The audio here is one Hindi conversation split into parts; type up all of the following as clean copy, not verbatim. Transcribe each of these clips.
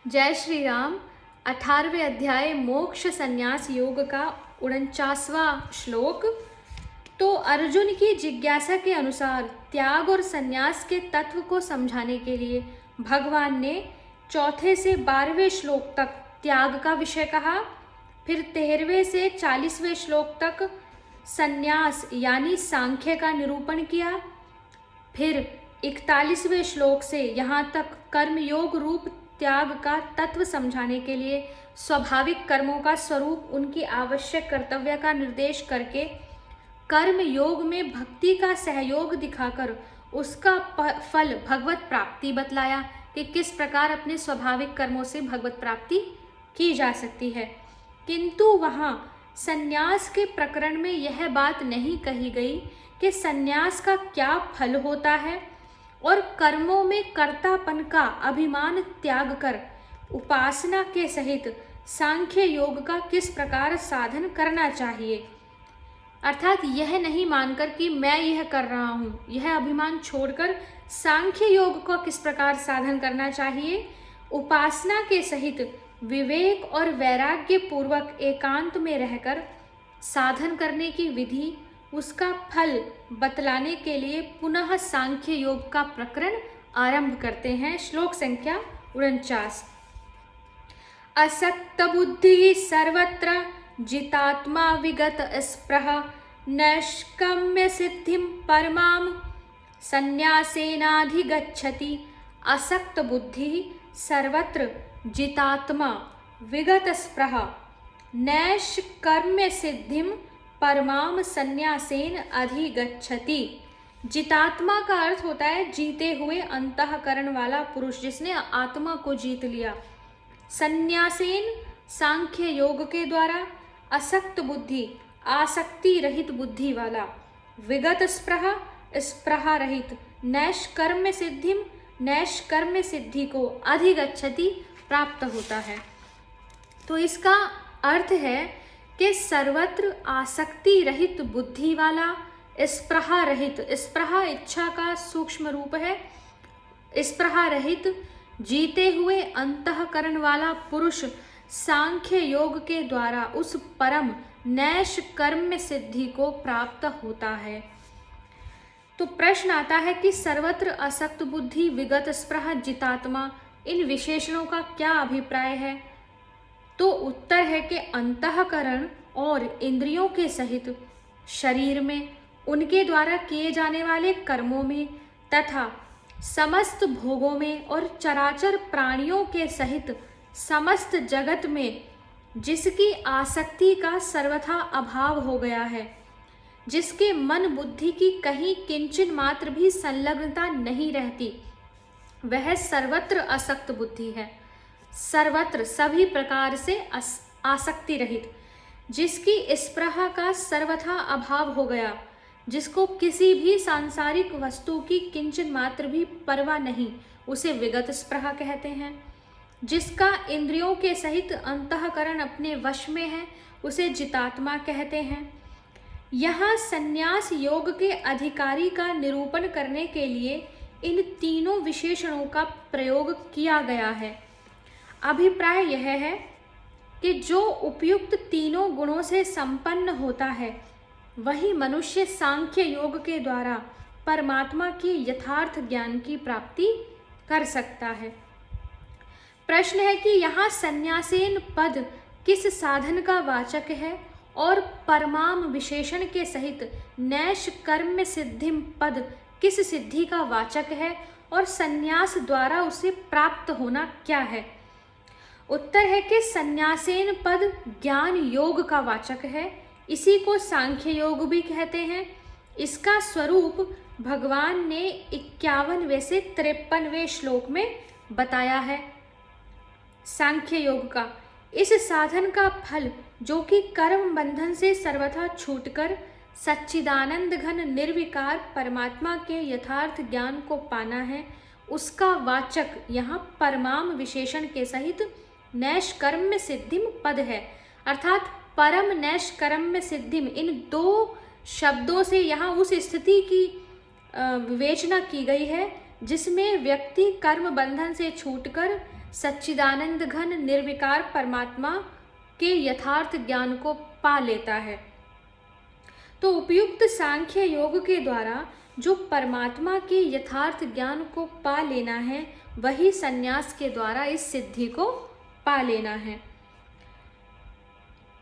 जय श्री राम। 18वें अध्याय मोक्ष संन्यास योग का 49वां श्लोक। तो अर्जुन की जिज्ञासा के अनुसार त्याग और संन्यास के तत्व को समझाने के लिए भगवान ने 4 से 12वें श्लोक तक त्याग का विषय कहा, फिर 13वें से 40वें श्लोक तक संन्यास यानी सांख्य का निरूपण किया, फिर 41वें श्लोक से यहाँ तक कर्मयोग रूप त्याग का तत्व समझाने के लिए स्वाभाविक कर्मों का स्वरूप, उनकी आवश्यक कर्तव्य का निर्देश करके कर्म योग में भक्ति का सहयोग दिखाकर उसका फल भगवत प्राप्ति बतलाया कि किस प्रकार अपने स्वाभाविक कर्मों से भगवत प्राप्ति की जा सकती है। किंतु वहाँ संन्यास के प्रकरण में यह बात नहीं कही गई कि संन्यास का क्या फल होता है और कर्मों में कर्तापन का अभिमान त्याग कर उपासना के सहित सांख्य योग का किस प्रकार साधन करना चाहिए। अर्थात यह नहीं मानकर कि मैं यह कर रहा हूँ, यह अभिमान छोड़कर सांख्य योग को किस प्रकार साधन करना चाहिए। उपासना के सहित विवेक और वैराग्य पूर्वक एकांत में रहकर साधन करने की विधि, उसका फल बतलाने के लिए पुनः सांख्य योग का प्रकरण आरंभ करते हैं। श्लोक संख्या 49। असक्त बुद्धि सर्वत्र जितात्मा विगत स्पृह नैष्कम्य सिद्धिं परमाम संन्यासेनाधिगच्छति। असक्त बुद्धि सर्वत्र जितात्मा विगत स्पृह नैष्कर्म्य सिद्धिं परमाम संन्यासेन अधिगच्छति। जितात्मा का अर्थ होता है जीते हुए अंतःकरण वाला पुरुष, जिसने आत्मा को जीत लिया। संन्यासेन सांख्य योग के द्वारा, असक्त बुद्धि आसक्ति रहित बुद्धि वाला, विगत स्पृहा स्पृहा रहित, नैष्कर्म्य सिद्धिम नैष्कर्म्य सिद्धि को अधिगच्छति प्राप्त होता है। तो इसका अर्थ है कि सर्वत्र आसक्ति रहित बुद्धि वाला, स्पृहा रहित, स्पृहा इच्छा का सूक्ष्म रूप है, स्पृहा रहित जीते हुए अंतःकरण वाला पुरुष सांख्य योग के द्वारा उस परम नैष्कर्म्य सिद्धि को प्राप्त होता है। तो प्रश्न आता है कि सर्वत्र असक्त बुद्धि, विगत स्पृहा, जितात्मा, इन विशेषणों का क्या अभिप्राय है। तो उत्तर है कि अंतःकरण और इंद्रियों के सहित शरीर में, उनके द्वारा किए जाने वाले कर्मों में तथा समस्त भोगों में और चराचर प्राणियों के सहित समस्त जगत में जिसकी आसक्ति का सर्वथा अभाव हो गया है, जिसके मन बुद्धि की कहीं किंचन मात्र भी संलग्नता नहीं रहती, वह सर्वत्र असक्त बुद्धि है। सर्वत्र सभी प्रकार से आसक्ति रहित, जिसकी स्पृहा का सर्वथा अभाव हो गया, जिसको किसी भी सांसारिक वस्तु की किंचन मात्र भी परवाह नहीं, उसे विगत स्पृहा कहते हैं। जिसका इंद्रियों के सहित अंतःकरण अपने वश में है, उसे जितात्मा कहते हैं। यहाँ संन्यास योग के अधिकारी का निरूपण करने के लिए इन तीनों विशेषणों का प्रयोग किया गया है। अभिप्राय यह है कि जो उपयुक्त तीनों गुणों से संपन्न होता है, वही मनुष्य सांख्य योग के द्वारा परमात्मा के यथार्थ ज्ञान की प्राप्ति कर सकता है। प्रश्न है कि यहाँ संन्यासेन पद किस साधन का वाचक है और परमाम विशेषण के सहित नैष्कर्म्य सिद्धिम पद किस सिद्धि का वाचक है और संन्यास द्वारा उसे प्राप्त होना क्या है। उत्तर है कि संन्यासेन पद ज्ञान योग का वाचक है, इसी को सांख्य योग भी कहते हैं। इसका स्वरूप भगवान ने 51वें से 53वें श्लोक में बताया है। सांख्य योग का इस साधन का फल, जो कि कर्म बंधन से सर्वथा छूटकर सच्चिदानंद घन निर्विकार परमात्मा के यथार्थ ज्ञान को पाना है, उसका वाचक यहाँ परमाम विशेषण के सहित नैष्कर्म्य सिद्धिम पद है। अर्थात परम नैष्कर्म्य सिद्धिम, इन दो शब्दों से यहाँ उस स्थिति की विवेचना की गई है जिसमें व्यक्ति कर्म बंधन से छूटकर सच्चिदानंद घन निर्विकार परमात्मा के यथार्थ ज्ञान को पा लेता है। तो उपयुक्त सांख्य योग के द्वारा जो परमात्मा के यथार्थ ज्ञान को पा लेना है, वही संन्यास के द्वारा इस सिद्धि को पा लेना है।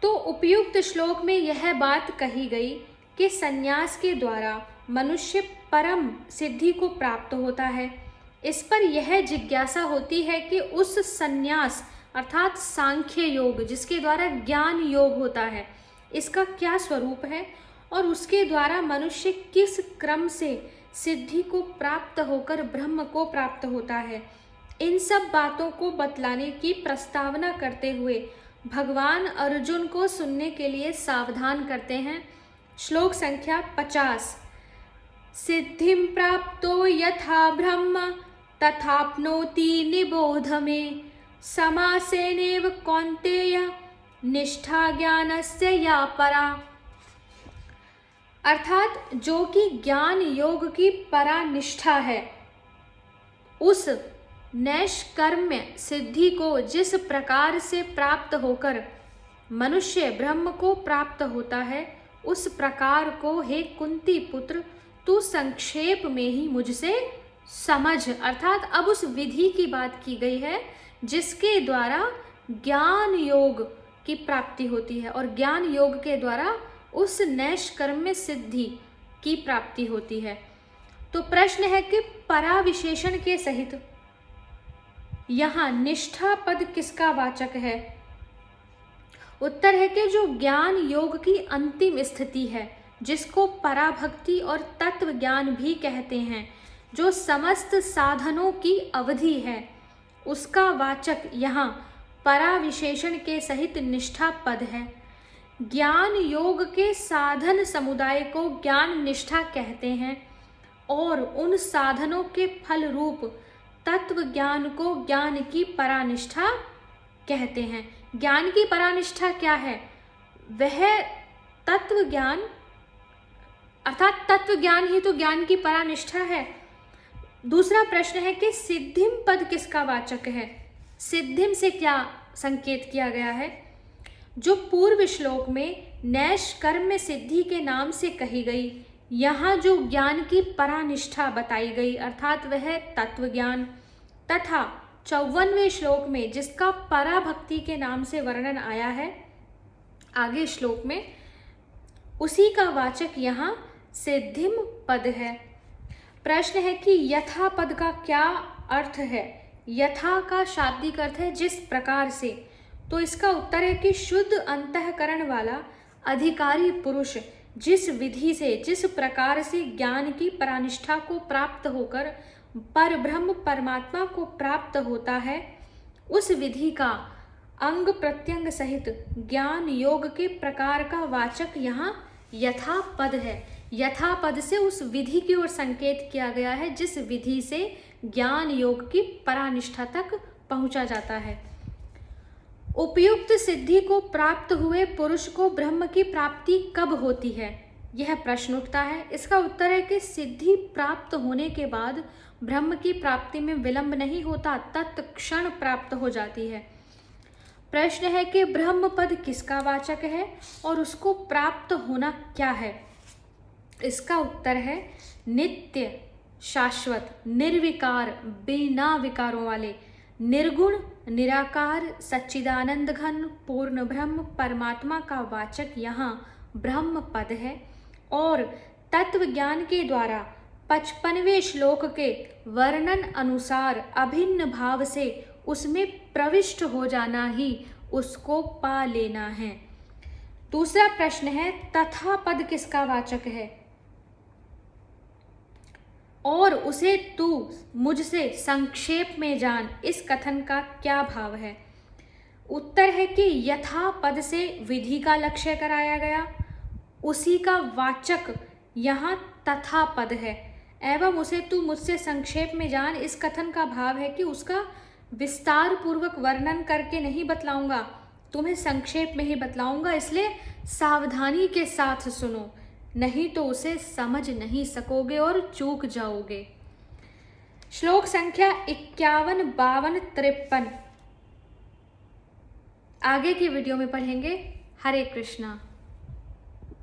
तो उपयुक्त श्लोक में यह बात कही गई कि संन्यास के द्वारा मनुष्य परम सिद्धि को प्राप्त होता है। इस पर यह जिज्ञासा होती है कि उस संन्यास अर्थात सांख्य योग जिसके द्वारा ज्ञान योग होता है, इसका क्या स्वरूप है और उसके द्वारा मनुष्य किस क्रम से सिद्धि को प्राप्त होकर ब्रह्म को प्राप्त होता है। इन सब बातों को बतलाने की प्रस्तावना करते हुए भगवान अर्जुन को सुनने के लिए सावधान करते हैं। श्लोक संख्या 50। सिद्धिं प्राप्तो यथा ब्रह्म तथाप्नोति निबोध मे, समासेनेव कौन्तेय निष्ठा ज्ञानस्य या परा। अर्थात जो कि ज्ञान योग की परा निष्ठा है, उस नैष्कर्म्य सिद्धि को जिस प्रकार से प्राप्त होकर मनुष्य ब्रह्म को प्राप्त होता है, उस प्रकार को हे कुंती पुत्र तू संक्षेप में ही मुझसे समझ। अर्थात अब उस विधि की बात की गई है जिसके द्वारा ज्ञान योग की प्राप्ति होती है और ज्ञान योग के द्वारा उस नैष्कर्म्य सिद्धि की प्राप्ति होती है। तो प्रश्न है कि परा विशेषण के सहित यहाँ निष्ठा पद किसका वाचक है? उत्तर है कि जो ज्ञान योग की अंतिम स्थिति है, जिसको पराभक्ति और तत्व ज्ञान भी कहते हैं, जो समस्त साधनों की अवधि है, उसका वाचक यहाँ परा विशेषण के सहित निष्ठा पद है। ज्ञान योग के साधन समुदाय को ज्ञान निष्ठा कहते हैं और उन साधनों के फल रूप तत्व ज्ञान को ज्ञान की परानिष्ठा कहते हैं। ज्ञान की परानिष्ठा क्या है? वह तत्व ज्ञान अर्थात तत्व ज्ञान ही तो ज्ञान की परानिष्ठा है। दूसरा प्रश्न है कि सिद्धिम पद किसका वाचक है? सिद्धिम से क्या संकेत किया गया है? जो पूर्व श्लोक में नैष्कर्म्य सिद्धि के नाम से कही गई, यहाँ जो ज्ञान की परानिष्ठा बताई गई अर्थात वह तत्व ज्ञान, तथा 54वें श्लोक में जिसका पराभक्ति के नाम से वर्णन आया है आगे श्लोक में, उसी का वाचक यहाँ सिद्धिम पद है। प्रश्न है कि यथा पद का क्या अर्थ है? यथा का शाब्दिक अर्थ है जिस प्रकार से। तो इसका उत्तर है कि शुद्ध अंतःकरण वाला अधिकारी पुरुष जिस विधि से, जिस प्रकार से ज्ञान की परानिष्ठा को प्राप्त होकर परब्रह्म परमात्मा को प्राप्त होता है, उस विधि का अंग प्रत्यंग सहित ज्ञान योग के प्रकार का वाचक यहाँ यथा पद है। यथा पद से उस विधि की ओर संकेत किया गया है जिस विधि से ज्ञान योग की परानिष्ठा तक पहुंचा जाता है। उपयुक्त सिद्धि को प्राप्त हुए पुरुष को ब्रह्म की प्राप्ति कब होती है? यह प्रश्न उठता है। इसका उत्तर है कि सिद्धि प्राप्त होने के बाद ब्रह्म की प्राप्ति में विलंब नहीं होता, तत्क्षण प्राप्त हो जाती है। प्रश्न है कि ब्रह्म पद किसका वाचक है और उसको प्राप्त होना क्या है? इसका उत्तर है नित्य, शाश्वत, निर्विकार, बिना विकारों वाले, निर्गुण, निराकार, सच्चिदानंद घन पूर्ण ब्रह्म परमात्मा का वाचक यहाँ ब्रह्म पद है। और तत्व ज्ञान के द्वारा 55वें श्लोक के वर्णन अनुसार अभिन्न भाव से उसमें प्रविष्ट हो जाना ही उसको पा लेना है। दूसरा प्रश्न है तथा पद किसका वाचक है और उसे तू मुझसे संक्षेप में जान, इस कथन का क्या भाव है? उत्तर है कि यथा पद से विधि का लक्ष्य कराया गया, उसी का वाचक यहाँ तथा पद है एवं उसे तू मुझसे संक्षेप में जान, इस कथन का भाव है कि उसका विस्तार पूर्वक वर्णन करके नहीं बतलाऊंगा, तुम्हें संक्षेप में ही बतलाऊंगा, इसलिए सावधानी के साथ सुनो, नहीं तो उसे समझ नहीं सकोगे और चूक जाओगे। श्लोक संख्या 51, 52, 53 आगे की वीडियो में पढ़ेंगे। हरे कृष्णा।